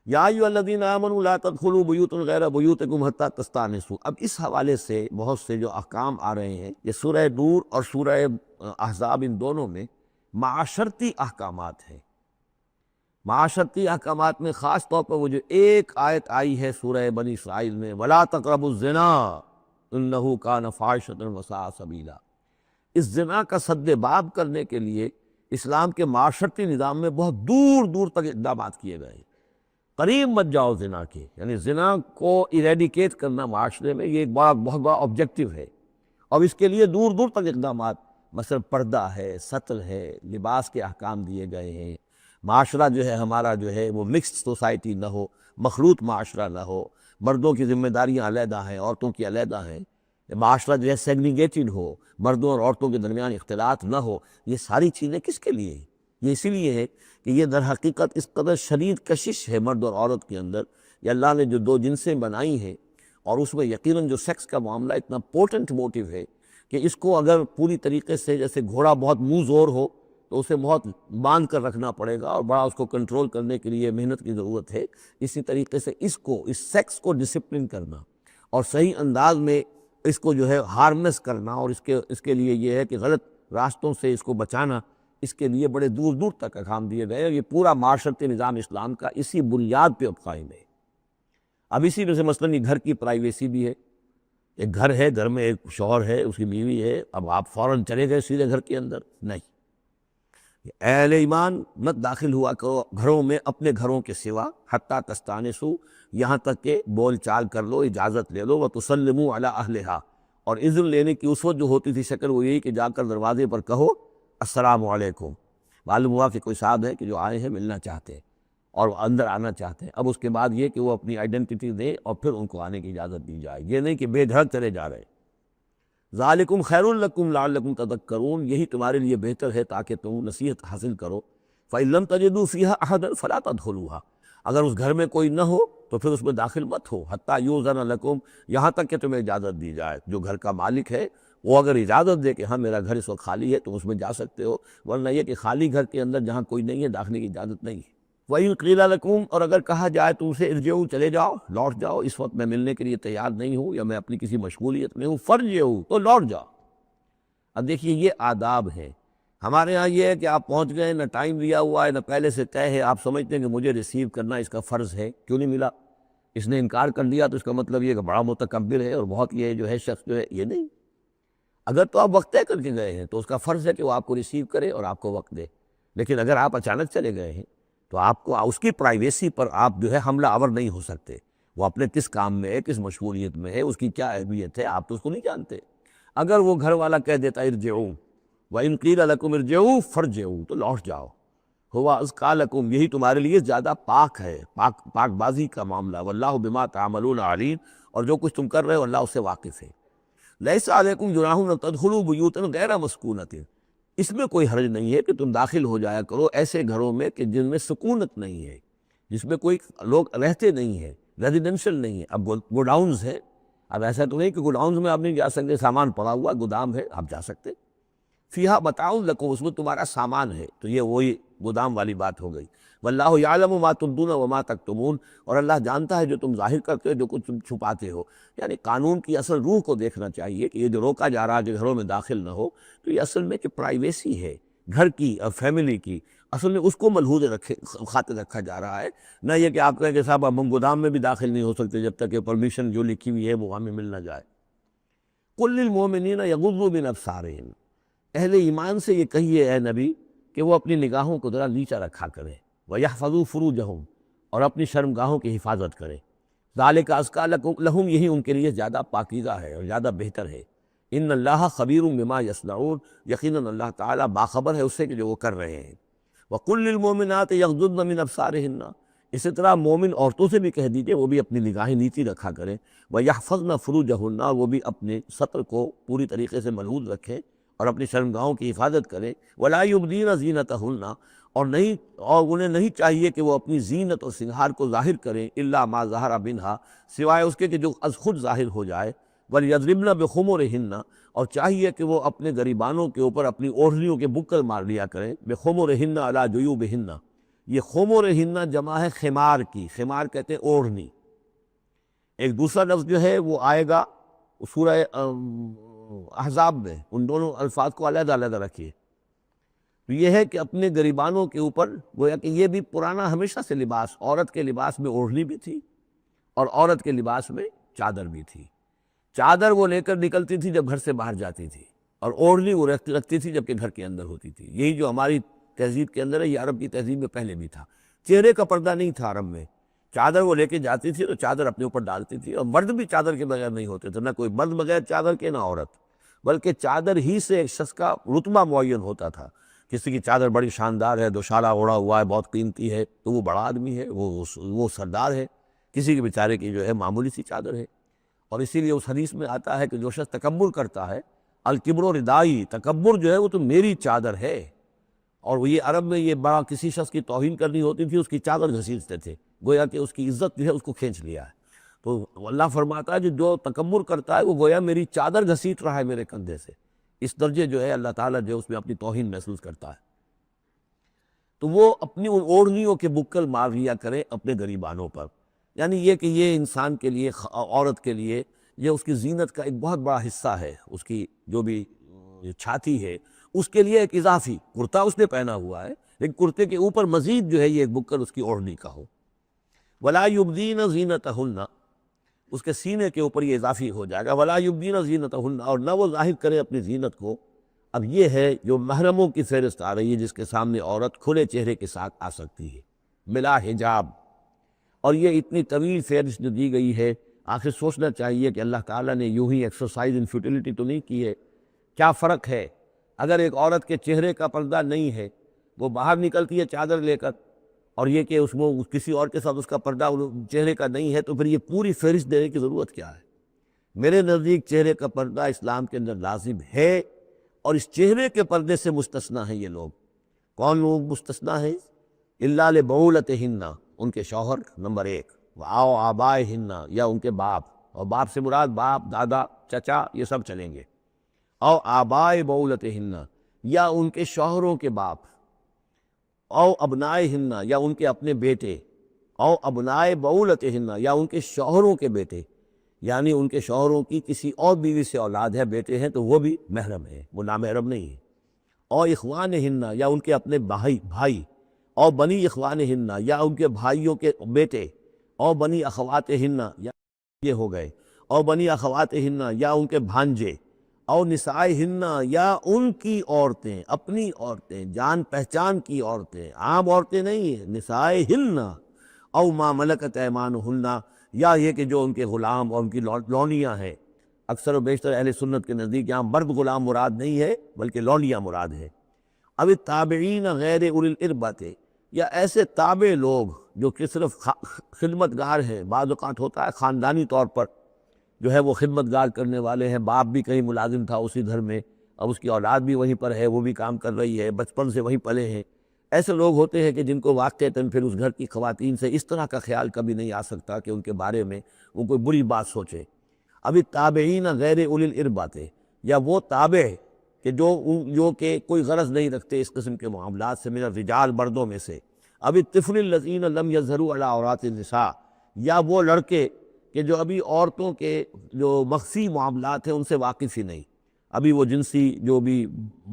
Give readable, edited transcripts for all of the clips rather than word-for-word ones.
یا ایھا الذین آمنوا لا تدخلوا بیوتا غیر بیوتکم حتی تستأنسوا۔ اب اس حوالے سے بہت سے جو احکام آ رہے ہیں، یہ سورہ نور اور سورہ احزاب ان دونوں میں معاشرتی احکامات ہیں۔ معاشرتی احکامات میں خاص طور پر وہ جو ایک آیت آئی ہے سورہ بنی اسرائیل میں، وَلَا تَقْرَبُوا الزِّنَا إِنَّهُ كَانَ فَاحِشَةً وَسَاءَ سَبِيلًا۔ اس زنا کا سد باب کرنے کے لیے اسلام کے معاشرتی نظام میں بہت دور دور تک اقدامات کیے گئے ہیں۔ قریب مت جاؤ زنا کے، یعنی زنا کو ایریڈیکیٹ کرنا معاشرے میں، یہ ایک بہت بڑا آبجیکٹو ہے، اور اس کے لیے دور دور تک اقدامات، مثلا پردہ ہے، ستر ہے، لباس کے احکام دیے گئے ہیں۔ معاشرہ جو ہے ہمارا جو ہے وہ مکسڈ سوسائٹی نہ ہو، مخلوط معاشرہ نہ ہو، مردوں کی ذمہ داریاں علیحدہ ہیں، عورتوں کی علیحدہ ہیں، معاشرہ جو ہے سیگریگیٹڈ ہو، مردوں اور عورتوں کے درمیان اختلاط نہ ہو۔ یہ ساری چیزیں کس کے لیے ہیں؟ یہ اسی لیے ہے کہ یہ در حقیقت اس قدر شدید کشش ہے مرد اور عورت کے اندر، یہ اللہ نے جو دو جنسیں بنائی ہیں، اور اس میں یقیناً جو سیکس کا معاملہ اتنا پورٹنٹ موٹیو ہے کہ اس کو اگر پوری طریقے سے، جیسے گھوڑا بہت منہ زور ہو تو اسے بہت باندھ کر رکھنا پڑے گا، اور بڑا اس کو کنٹرول کرنے کے لیے محنت کی ضرورت ہے، اسی طریقے سے اس سیکس کو ڈسپلن کرنا اور صحیح انداز میں اس کو جو ہے ہارنس کرنا، اور اس کے لیے یہ ہے کہ غلط راستوں سے اس کو بچانا، اس کے لیے بڑے دور دور تک احکام دیے گئے، اور یہ پورا معاشرتی نظام اسلام کا اسی بنیاد پہ اب قائم ہے۔ اب اسی میں سے مثلاً یہ گھر کی پرائیویسی بھی ہے۔ ایک گھر ہے، گھر میں ایک شوہر ہے، اس کی بیوی ہے، اب آپ فوراً چلے گئے سیدھے گھر کے اندر؟ نہیں، اے اہل ایمان مت داخل ہوا کرو گھروں میں اپنے گھروں کے سوا، حتیٰ تستانسوا، یہاں تک کہ بول چال کر لو، اجازت لے لو، وتسلموا علی اہلہا، اور اذن لینے کی اس وقت جو ہوتی تھی شکل وہ یہی کہ جا کر دروازے پر کہو السلام علیکم۔ معلوم ہوا کہ کوئی صاحب ہے کہ جو آئے ہیں، ملنا چاہتے ہیں اور اندر آنا چاہتے ہیں۔ اب اس کے بعد یہ کہ وہ اپنی آئیڈینٹی دیں اور پھر ان کو آنے کی اجازت دی جائے، یہ نہیں کہ بے دھڑک چلے جا رہے۔ ذالکم خیر لکم لعلکم تذکرون، یہی تمہارے لیے بہتر ہے تاکہ تم نصیحت حاصل کرو۔ فإن لم تجدوا فیہا احدا فلا تدخلوها، اگر اس گھر میں کوئی نہ ہو تو پھر اس میں داخل مت ہو، حتیٰ یؤذن لکم، یہاں تک کہ تمہیں اجازت دی جائے۔ جو گھر کا مالک ہے وہ اگر اجازت دے کہ ہاں میرا گھر اس وقت خالی ہے، تم اس میں جا سکتے ہو، ورنہ یہ کہ خالی گھر کے اندر جہاں کوئی نہیں ہے داخلے کی اجازت نہیں ہے۔ وَإِن قِيلَ لَكُمْ، اور اگر کہا جائے تم سے ارجعوا، چلے جاؤ، لوٹ جاؤ، اس وقت میں ملنے کے لیے تیار نہیں ہوں یا میں اپنی کسی مشغولیت میں ہوں، فارجعوا، تو لوٹ جاؤ۔ اب دیکھیے یہ آداب ہیں۔ ہمارے ہاں یہ ہے کہ آپ پہنچ گئے، نہ ٹائم دیا ہوا ہے، نہ پہلے سے طے ہے، آپ سمجھتے ہیں کہ مجھے ریسیو کرنا اس کا فرض ہے، کیوں نہیں ملا؟ اس نے انکار کر دیا تو اس کا مطلب یہ کہ بڑا متکبر ہے اور بہت یہ جو ہے شخص جو ہے، یہ نہیں۔ اگر تو آپ وقت طے کر کے گئے ہیں تو اس کا فرض ہے کہ وہ آپ کو ریسیو کرے اور آپ کو وقت دے، لیکن اگر آپ اچانک چلے گئے ہیں تو آپ کو اس کی پرائیویسی پر آپ جو ہے حملہ آور نہیں ہو سکتے۔ وہ اپنے کس کام میں ہے، کس مشغولیت میں ہے، اس کی کیا اہمیت ہے، آپ تو اس کو نہیں جانتے۔ اگر وہ گھر والا کہہ دیتا ارجعوا، وَإِن قِيلَ لَكُمْ ارْجِعُوا فَارْجِعُوا، تو لوٹ جاؤ، ہوا ازکیٰ لکم، یہی تمہارے لیے زیادہ پاک ہے، پاک بازی کا معاملہ، واللہ بما تعملون علیم، اور جو کچھ تم کر رہے ہو اللہ اس سے واقف ہے۔ لیس علیکم جناح ان تدخلوا بیوتا غیر مسکونۃ، اس میں کوئی حرج نہیں ہے کہ تم داخل ہو جایا کرو ایسے گھروں میں کہ جن میں سکونت نہیں ہے، جس میں کوئی لوگ رہتے نہیں ہیں، ریزیڈینشل نہیں ہے۔ اب گوڈاؤنز ہے، اب ایسا تو نہیں کہ گوڈاؤنز میں آپ نہیں جا سکتے، سامان پڑا ہوا گودام ہے، آپ جا سکتے۔ فیہا متاع لکم، اس میں تمہارا سامان ہے، تو یہ وہی گودام والی بات ہو گئی۔ واللہ یعلم ما تبدون وما تکتمون، اور اللہ جانتا ہے جو تم ظاہر کرتے ہو، جو کچھ تم چھپاتے ہو۔ یعنی قانون کی اصل روح کو دیکھنا چاہیے کہ یہ جو روکا جا رہا ہے کہ گھروں میں داخل نہ ہو، تو یہ اصل میں کہ پرائیویسی ہے گھر کی اور فیملی کی، اصل میں اس کو ملحوظ خاطر رکھا جا رہا ہے، نہ یہ کہ آپ کہیں کہ صاحب اب ہم گودام میں بھی داخل نہیں ہو سکتے جب تک کہ پرمیشن جو لکھی ہوئی ہے وہ ہمیں مل نہ جائے۔ قل للمؤمنین یغضوا من ابصارہم، اہل ایمان سے یہ کہیے اے نبی کہ وہ اپنی نگاہوں کو ذرا نیچا رکھا کریں، وَيَحْفَظُوا فُرُوجَهُمْ، اور اپنی شرمگاہوں کی حفاظت کریں۔ ذَلِكَ أَزْكَىٰ لَهُمْ، یہی ان کے لیے زیادہ پاکیزہ ہے اور زیادہ بہتر ہے۔ ان اللہ خبیر بما یصنعون، یقیناً اللہ تعالیٰ باخبر ہے اس سے کہ جو وہ کر رہے ہیں۔ وَقُل لِّلْمُؤْمِنَاتِ يَغْضُضْنَ مِنْ أَبْصَارِهِنَّ، اسی طرح مومن عورتوں سے بھی کہہ دیجئے وہ بھی اپنی نگاہیں نیچی رکھا کریں، وَيَحْفَظْنَ فُرُوجَهُنَّ، اور وہ بھی اپنے سطر کو پوری طریقے سے ملحوظ رکھیں اور اپنی شرمگاہوں کی حفاظت کریں۔ وَلَا يُبْدِينَ زِينَتَهُنَّ، اور انہیں نہیں چاہیے کہ وہ اپنی زینت اور سنگھار کو ظاہر کریں، الا ما ظہر منہا، سوائے اس کے کہ جو از خود ظاہر ہو جائے۔ وَلْيَضْرِبْنَ بِخُمُرِهِنَّ، اور چاہیے کہ وہ اپنے گریبانوں کے اوپر اپنی اوڑھنیوں کے بکل مار لیا کریں، بِخُمُرِهِنَّ عَلَى جُيُوبِهِنَّ، یہ خمر ہننا جمع ہے خمار کی، خمار کہتے ہیں اوڑھنی۔ ایک دوسرا لفظ جو ہے وہ آئے گا سورہ احزاب میں، ان دونوں الفاظ کو علیحدہ علیحدہ رکھیے۔ تو یہ ہے کہ اپنے گریبانوں کے اوپر گویا کہ یہ بھی پرانا ہمیشہ سے لباس، عورت کے لباس میں اوڑھنی بھی تھی اور عورت کے لباس میں چادر بھی تھی۔ چادر وہ لے کر نکلتی تھی جب گھر سے باہر جاتی تھی، اور اوڑھنی وہ رکھتی تھی جبکہ گھر کے اندر ہوتی تھی۔ یہی جو ہماری تہذیب کے اندر ہے، یہ عرب کی تہذیب میں پہلے بھی تھا۔ چہرے کا پردہ نہیں تھا عرب میں، چادر وہ لے کے جاتی تھی تو چادر اپنے اوپر ڈالتی تھی، اور مرد بھی چادر کے بغیر نہیں ہوتے تھے، نہ کوئی مرد بغیر چادر کے نہ عورت، بلکہ چادر ہی سے ایک شخص کا رتبہ معین ہوتا تھا۔ کسی کی چادر بڑی شاندار ہے، دوشالہ اوڑھا ہوا ہے، بہت قیمتی ہے، تو وہ بڑا آدمی ہے، وہ سردار ہے۔ کسی کے بیچارے کی جو ہے معمولی سی چادر ہے۔ اور اسی لیے اس حدیث میں آتا ہے کہ جو شخص تکبر کرتا ہے، الکبر و ردائی، تکبر جو ہے وہ تو میری چادر ہے۔ اور وہ یہ عرب میں یہ بڑا کسی شخص کی توہین کرنی ہوتی تھی، اس کی چادر گھسیٹتے تھے، گویا کہ اس کی عزت جو ہے اس کو کھینچ لیا ہے۔ تو اللہ فرماتا ہے جو تکبر کرتا ہے وہ گویا میری چادر گھسیٹ رہا ہے میرے کندھے سے۔ اس درجے جو ہے اللہ تعالیٰ جو ہے اس میں اپنی توہین محسوس کرتا ہے۔ تو وہ اپنی ان اوڑھنیوں کے بکل مار لیا کرے اپنے گریبانوں پر، یعنی یہ کہ یہ انسان کے لیے، عورت کے لیے، یہ اس کی زینت کا ایک بہت بڑا حصہ ہے۔ اس کی جو بھی چھاتی ہے اس کے لیے ایک اضافی کرتا اس نے پہنا ہوا ہے، لیکن کرتے کے اوپر مزید جو ہے یہ ایک بکل اس کی اوڑھنی کا ہو۔ ولا یبدین زینتہن، اس کے سینے کے اوپر یہ اضافی ہو جائے گا، ولا یبدین زینتہن، اور نہ وہ ظاہر کرے اپنی زینت کو۔ اب یہ ہے جو محرموں کی فہرست آ رہی ہے، جس کے سامنے عورت کھلے چہرے کے ساتھ آ سکتی ہے بلا حجاب۔ اور یہ اتنی طویل فہرست جو دی گئی ہے، آخر سوچنا چاہیے کہ اللہ تعالیٰ نے یوں ہی ایکسرسائز ان فیوٹیلٹی تو نہیں کی ہے۔ کیا فرق ہے اگر ایک عورت کے چہرے کا پردہ نہیں ہے، وہ باہر نکلتی ہے چادر لے کر، اور یہ کہ اس میں کسی اور کے ساتھ اس کا پردہ چہرے کا نہیں ہے، تو پھر یہ پوری فہرست دینے کی ضرورت کیا ہے؟ میرے نزدیک چہرے کا پردہ اسلام کے اندر لازم ہے، اور اس چہرے کے پردے سے مستثنیٰ ہیں یہ لوگ۔ کون لوگ مستثنیٰ ہیں؟ الا لبعولتہن، ان کے شوہر نمبر ایک، او آبائہن، یا ان کے باپ، اور باپ سے مراد باپ، دادا، چچا، یہ سب چلیں گے۔ او آبائے بعولتہن، یا ان کے شوہروں کے باپ، او ابنائہن، یا ان کے اپنے بیٹے، او ابنائے بعولتہن، یا ان کے شوہروں کے بیٹے، یعنی ان کے شوہروں کی کسی اور بیوی سے اولاد ہے، بیٹے ہیں، تو وہ بھی محرم ہے، وہ نامحرم نہیں ہے۔ او اخوانہن، یا ان کے اپنے بھائی، او بنی اخوانہن، یا ان کے بھائیوں کے بیٹے، او بنی اخواتہن، یا یہ ہو گئے، او بنی اخواتہن، یا ان کے بھانجے، او نسائہن، یا ان کی عورتیں، اپنی عورتیں، جان پہچان کی عورتیں، عام عورتیں نہیں ہیں، نسائہن، او ما ملکت ایمانہن، یا یہ کہ جو ان کے غلام اور ان کی لونیاں ہیں۔ اکثر و بیشتر اہل سنت کے نزدیک یہاں مرد غلام مراد نہیں ہے، بلکہ لونیاں مراد ہے۔ اب التابعین غیر اولی الاربۃ، یا ایسے تابع لوگ جو کہ صرف خدمت گار ہیں، بعض اوقات ہوتا ہے خاندانی طور پر جو ہے وہ خدمت گار کرنے والے ہیں، باپ بھی کہیں ملازم تھا اسی گھر میں، اب اس کی اولاد بھی وہیں پر ہے، وہ بھی کام کر رہی ہے، بچپن سے وہیں پلے ہیں۔ ایسے لوگ ہوتے ہیں کہ جن کو واقعتاً پھر اس گھر کی خواتین سے اس طرح کا خیال کبھی نہیں آ سکتا کہ ان کے بارے میں وہ کوئی بری بات سوچے۔ ابھی تابعین غیر اولی الاربۃ، یا وہ تابع کہ جو کہ کوئی غرض نہیں رکھتے اس قسم کے معاملات سے، من الرجال، مردوں میں سے۔ اب الطفل الذین لم یظہروا علی عورات النساء، یا وہ لڑکے کہ جو ابھی عورتوں کے جو مخفی معاملات ہیں ان سے واقف ہی نہیں، ابھی وہ جنسی جو بھی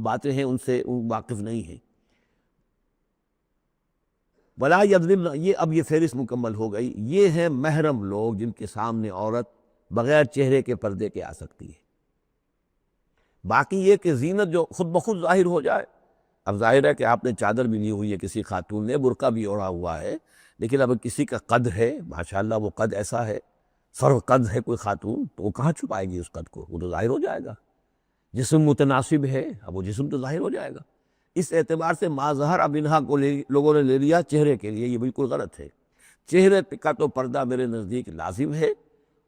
باتیں ہیں ان سے واقف نہیں ہیں۔ ولا یضربن، یہ اب یہ فہرست مکمل ہو گئی۔ یہ ہیں محرم لوگ جن کے سامنے عورت بغیر چہرے کے پردے کے آ سکتی ہے۔ باقی یہ کہ زینت جو خود بخود ظاہر ہو جائے، اب ظاہر ہے کہ آپ نے چادر بھی لی ہوئی ہے، کسی خاتون نے برقع بھی اوڑھا ہوا ہے، لیکن اب کسی کا قد ہے، ماشاءاللہ وہ قد ایسا ہے، فرق قد ہے کوئی خاتون، تو وہ کہاں چھپائے گی اس قد کو؟ وہ تو ظاہر ہو جائے گا۔ جسم متناسب ہے، اب وہ جسم تو ظاہر ہو جائے گا۔ اس اعتبار سے ما ظہر اب انہا کو لوگوں نے لے لیا چہرے کے لیے، یہ بالکل غلط ہے۔ چہرے کا تو پردہ میرے نزدیک لازم ہے،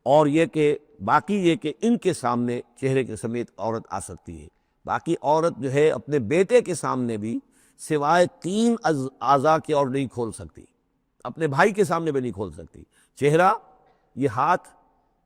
اور یہ کہ باقی یہ کہ ان کے سامنے چہرے کے سمیت عورت آ سکتی ہے۔ باقی عورت جو ہے اپنے بیٹے کے سامنے بھی سوائے 3 اعضاء کے اور نہیں کھول سکتی، اپنے بھائی کے سامنے بھی نہیں کھول سکتی۔ چہرہ، یہ ہاتھ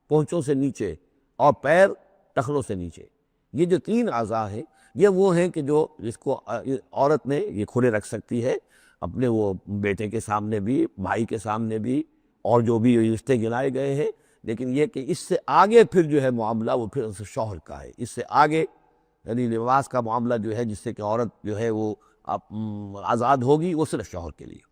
پونچھوں سے نیچے، اور پیر ٹخنوں سے نیچے، یہ جو 3 اعضاء ہیں یہ وہ ہیں کہ جو جس کو عورت نے یہ کھلے رکھ سکتی ہے، اپنے وہ بیٹے کے سامنے بھی، بھائی کے سامنے بھی، اور جو بھی رشتے گنائے گئے ہیں، لیکن یہ کہ اس سے آگے پھر جو ہے معاملہ وہ پھر شوہر کا ہے، اس سے آگے یعنی لباس کا معاملہ جو ہے جس سے کہ عورت جو ہے وہ آزاد ہوگی، وہ صرف شوہر کے لیے۔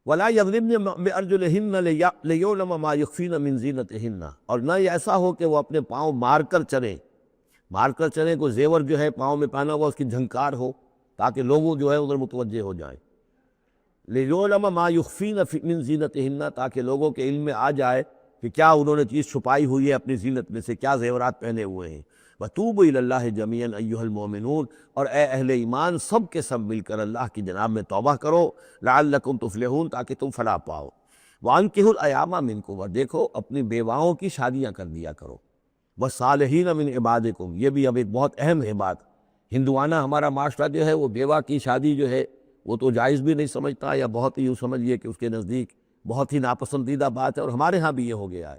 وَلَا يَضْرِبْنَ بِأَرْجُلِهِنَّ لِيُعْلَمَ مَا يُخْفِينَ مِنْ زِينَتِهِنَّ، اور نہ یہ ایسا ہو کہ وہ اپنے پاؤں مار کر چلیں، کوئی زیور جو ہے پاؤں میں پہنا ہوا اس کی جھنکار ہو تاکہ لوگوں جو ہے ادھر متوجہ ہو جائیں۔ لِيُعْلَمَ مَا يُخْفِينَ مِنْ زِينَتِهِنَّ، تاکہ لوگوں کے علم میں آ جائے کہ کیا انہوں نے چیز چھپائی ہوئی ہے اپنی زینت میں سے، کیا زیورات پہنے ہوئے ہیں۔ وَتُوبُوا إِلَى اللَّهِ جَمِيعًا أَيُّهَا الْمُؤْمِنُونَ، اور اے اہل ایمان سب کے سب مل کر اللہ کی جناب میں توبہ کرو، لَعَلَّكُمْ تُفْلِحُونَ، تاکہ تم فلاح پاؤ۔ وَأَنكِحُوا الْأَيَامَ مِنكُمْ، اور دیکھو اپنی بیواؤں کی شادیاں کر دیا کرو۔ وَالصَّالِحِينَ مِنْ عِبَادِكُمْ، یہ بھی اب ایک بہت اہم ہے بات۔ ہندوانہ ہمارا معاشرہ جو ہے وہ بیوہ کی شادی جو ہے وہ تو جائز بھی نہیں سمجھتا، یا بہت ہی یوں سمجھیے کہ اس کے نزدیک بہت ہی ناپسندیدہ بات ہے، اور ہمارے ہاں بھی یہ ہو گیا ہے۔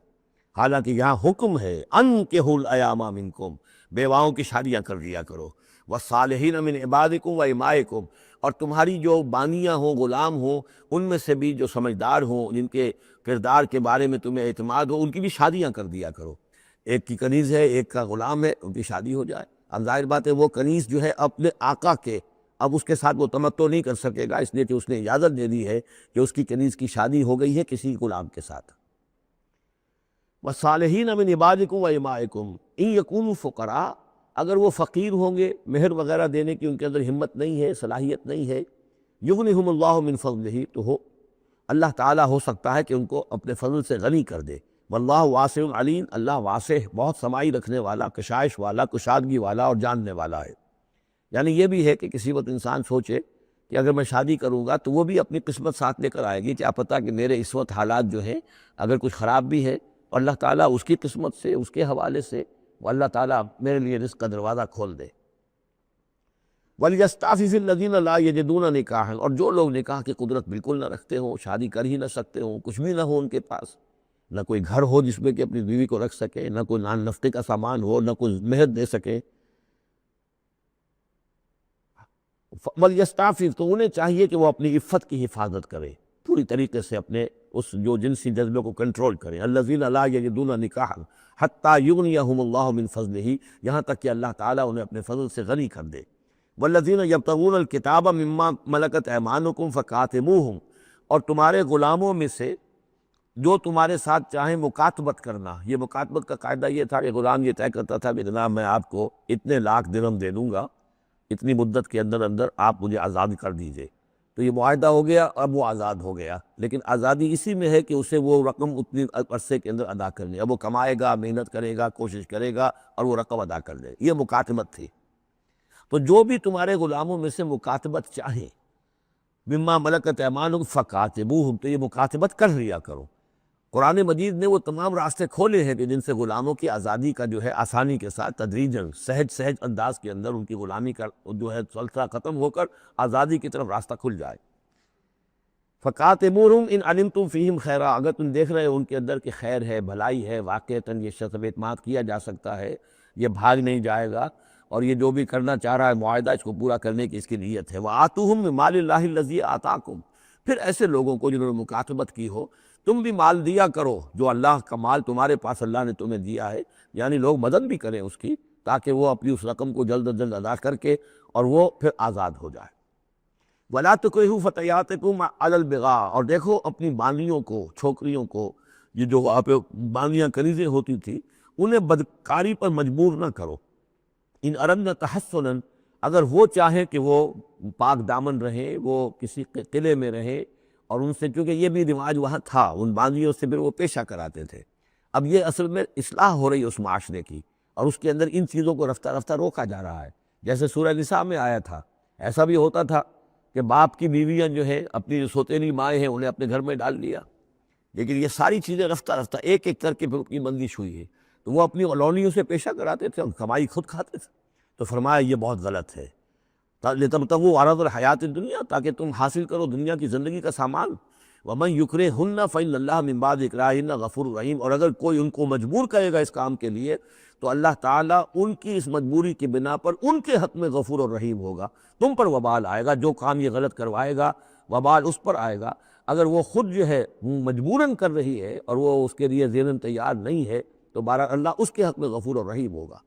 حالانکہ یہاں حکم ہے انکحوا الایام منکم، بیواؤں کی شادیاں کر دیا کرو۔ والصالحین من عبادکم و امائکم، اور تمہاری جو بانیاں ہوں، غلام ہوں، ان میں سے بھی جو سمجھدار ہوں، جن کے کردار کے بارے میں تمہیں اعتماد ہو، ان کی بھی شادیاں کر دیا کرو۔ ایک کی کنیز ہے، ایک کا غلام ہے، ان کی شادی ہو جائے۔ اب ظاہر بات ہے وہ کنیز جو ہے اپنے آقا کے، اب اس کے ساتھ وہ تمتع نہیں کر سکے گا، اس لیے کہ اس نے اجازت دے دی ہے کہ اس کی کنیز کی شادی ہو گئی ہے کسی غلام کے ساتھ۔ وَالصَّالِحِينَ مِنْ عِبَادِكُمْ وَإِمَائِكُمْ إِنْ يَكُونُوا فُقَرَاءَ، اگر وہ فقیر ہوں گے، مہر وغیرہ دینے کی ان کے اندر ہمت نہیں ہے، صلاحیت نہیں ہے، يُغْنِهُمُ اللَّهُ مِنْ فَضْلِهِ، تو اللہ تعالیٰ ہو سکتا ہے کہ ان کو اپنے فضل سے غنی کر دے۔ واللہ واسع علیم، اللہ واسع بہت سمائی رکھنے والا، کشائش والا، کشادگی والا اور جاننے والا ہے۔ یعنی یہ بھی ہے کہ کسی وقت انسان سوچے کہ اگر میں شادی کروں گا تو وہ بھی اپنی قسمت ساتھ لے کر آئے گی، کیا پتہ کہ میرے اس وقت حالات جو ہیں اگر کچھ خراب بھی ہے، اور اللہ تعالیٰ اس کی قسمت سے، اس کے حوالے سے وہ اللہ تعالیٰ میرے لیے رزق کا دروازہ کھول دے۔ وَلْيَسْتَعْفِفِ الَّذِينَ لَا يَجِدُونَ نِكَاحًا، اور جو لوگ نکاح کی قدرت بالکل نہ رکھتے ہوں، شادی کر ہی نہ سکتے ہوں، کچھ بھی نہ ہو ان کے پاس، نہ کوئی گھر ہو جس میں کہ اپنی بیوی کو رکھ سکے، نہ کوئی نان نفقے کا سامان ہو، نہ کوئی مہر دے سکے، وَلْيَسْتَعْفِفْ، تو انہیں چاہیے کہ وہ اپنی عفت کی حفاظت کرے، پوری طریقے سے اپنے اس جو جنسی جذبے کو کنٹرول کریں۔ الَّذِينَ لَا يَجِدُونَ نِكَاحًا حَتَّى يُغْنِيَهُمُ اللَّهُ مِنْ فَضْلِهِ، یہاں تک کہ اللہ تعالیٰ انہیں اپنے فضل سے غنی کر دے۔ وَالَّذِينَ يَبْتَغُونَ الْكِتَابَ مِمَّا مَلَكَتْ أَيْمَانُكُمْ فَكَاتِبُوهُمْ، اور تمہارے غلاموں میں سے جو تمہارے ساتھ چاہیں مکاتبت کرنا۔ یہ مکاتبت کا قاعدہ یہ تھا کہ غلام یہ طے کرتا تھا کہ جناب میں آپ کو اتنے لاکھ درہم دے دوں گا، اتنی مدت کے اندر اندر آپ مجھے آزاد کر دیجئے، تو یہ معاہدہ ہو گیا، اب وہ آزاد ہو گیا۔ لیکن آزادی اسی میں ہے کہ اسے وہ رقم اتنی عرصے کے اندر ادا کرنی، اب وہ کمائے گا، محنت کرے گا، کوشش کرے گا اور وہ رقم ادا کر دے، یہ مکاتبت تھی۔ تو جو بھی تمہارے غلاموں میں سے مکاتبت چاہیں، مما ملکت ایمانکم فکاتبوہم، تو یہ مکاتبت کر لیا کرو۔ قرآن مجید نے وہ تمام راستے کھولے ہیں کہ جن سے غلاموں کی آزادی کا جو ہے آسانی کے ساتھ تدریجاً سہج انداز کے اندر ان کی غلامی کا جو ہے سلسلہ ختم ہو کر آزادی کی طرف راستہ کھل جائے۔ فَقَاتِبُوهُمْ إِنْ عَلِمْتُمْ فِيهِمْ خَيْرًا، اگر تم دیکھ رہے ہو ان کے اندر کہ خیر ہے، بھلائی ہے، واقعتاً یہ شخص اعتماد کیا جا سکتا ہے، یہ بھاگ نہیں جائے گا، اور یہ جو بھی کرنا چاہ رہا ہے معاہدہ اس کو پورا کرنے کی اس کی نیت ہے۔ وَآتُوهُمْ مِن مَالِ اللَّهِ الَّذِي آتَاكُمْ، پھر ایسے لوگوں کو جنہوں نے مکاتبت کی ہو تم بھی مال دیا کرو، جو اللہ کا مال تمہارے پاس اللہ نے تمہیں دیا ہے، یعنی لوگ مدد بھی کریں اس کی، تاکہ وہ اپنی اس رقم کو جلد از جلد ادا کر کے اور وہ پھر آزاد ہو جائے۔ وَلَا تُكْرِهُوا فَتَيَاتِكُمْ عَلَى الْبِغَاءِ، اور دیکھو اپنی بانیوں کو، چھوکریوں کو، یہ جو وہاں پہ بانیاں کنیزیں ہوتی تھی، انہیں بدکاری پر مجبور نہ کرو۔ ان اردنا تحسنا، اگر وہ چاہیں کہ وہ پاک دامن رہیں، وہ کسی قلعے میں رہیں، اور ان سے چونکہ یہ بھی رواج وہاں تھا، ان باندیوں سے پھر وہ پیشہ کراتے تھے۔ اب یہ اصل میں اصلاح ہو رہی ہے اس معاشرے کی، اور اس کے اندر ان چیزوں کو رفتہ رفتہ روکا جا رہا ہے۔ جیسے سورہ نساء میں آیا تھا، ایسا بھی ہوتا تھا کہ باپ کی بیویاں جو ہیں اپنی جو سوتیلی مائیں ہیں انہیں اپنے گھر میں ڈال لیا، لیکن یہ ساری چیزیں رفتہ رفتہ ایک ایک کر کے پھر ان کی بندش ہوئی ہے، تو وہ اپنی اولونیوں سے پیشہ کراتے تھے اور کمائی خود کھاتے تھے۔ تو فرمایا یہ بہت غلط ہے۔ لِتَبْتَغُوا عَرَضَ الْحَیَاةِ الدُّنْیَا، تاکہ تم حاصل کرو دنیا کی زندگی کا سامان۔ وَمَن يُكْرِهُنَّ فَإِنَّ اللَّهَ مِن بَعْدِ إِكْرَاهِهِنَّ غَفُورٌ رَحِيمٌ، اور اگر کوئی ان کو مجبور کرے گا اس کام کے لیے تو اللہ تعالیٰ ان کی اس مجبوری کی بنا پر ان کے حق میں غفور اور رحیم ہوگا۔ تم پر وبال آئے گا، جو کام یہ غلط کروائے گا وبال اس پر آئے گا۔ اگر وہ خود جو ہے مجبوراً کر رہی ہے اور وہ اس کے لیے ذہناً تیار نہیں ہے تو بہرحال اللہ اس کے حق میں غفور اور رحیم ہوگا۔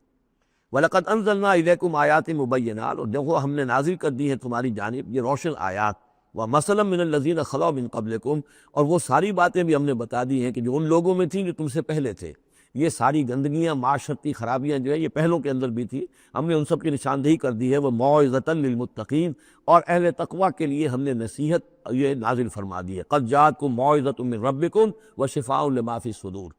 وَلَقَدْ أَنزَلْنَا إِلَيْكُمْ آيَاتٍ مُبَيِّنَاتٍ، اور دیکھو ہم نے نازل کر دی ہے تمہاری جانب یہ روشن آیات، وَمَثَلًا مِّنَ الَّذِينَ خَلَوْا مِن قَبْلِكُمْ، اور وہ ساری باتیں بھی ہم نے بتا دی ہیں کہ جو ان لوگوں میں تھیں جو تم سے پہلے تھے۔ یہ ساری گندگیاں، معاشرتی خرابیاں جو ہیں یہ پہلوں کے اندر بھی تھی، ہم نے ان سب کی نشاندہی کر دی ہے۔ وہ موعظۃ للمتقین، اور اہل تقویٰ کے لیے ہم نے نصیحت یہ نازل فرما دی ہے۔ قد جاءتکم موعظۃ من ربکم وشفاء لما فی الصدور۔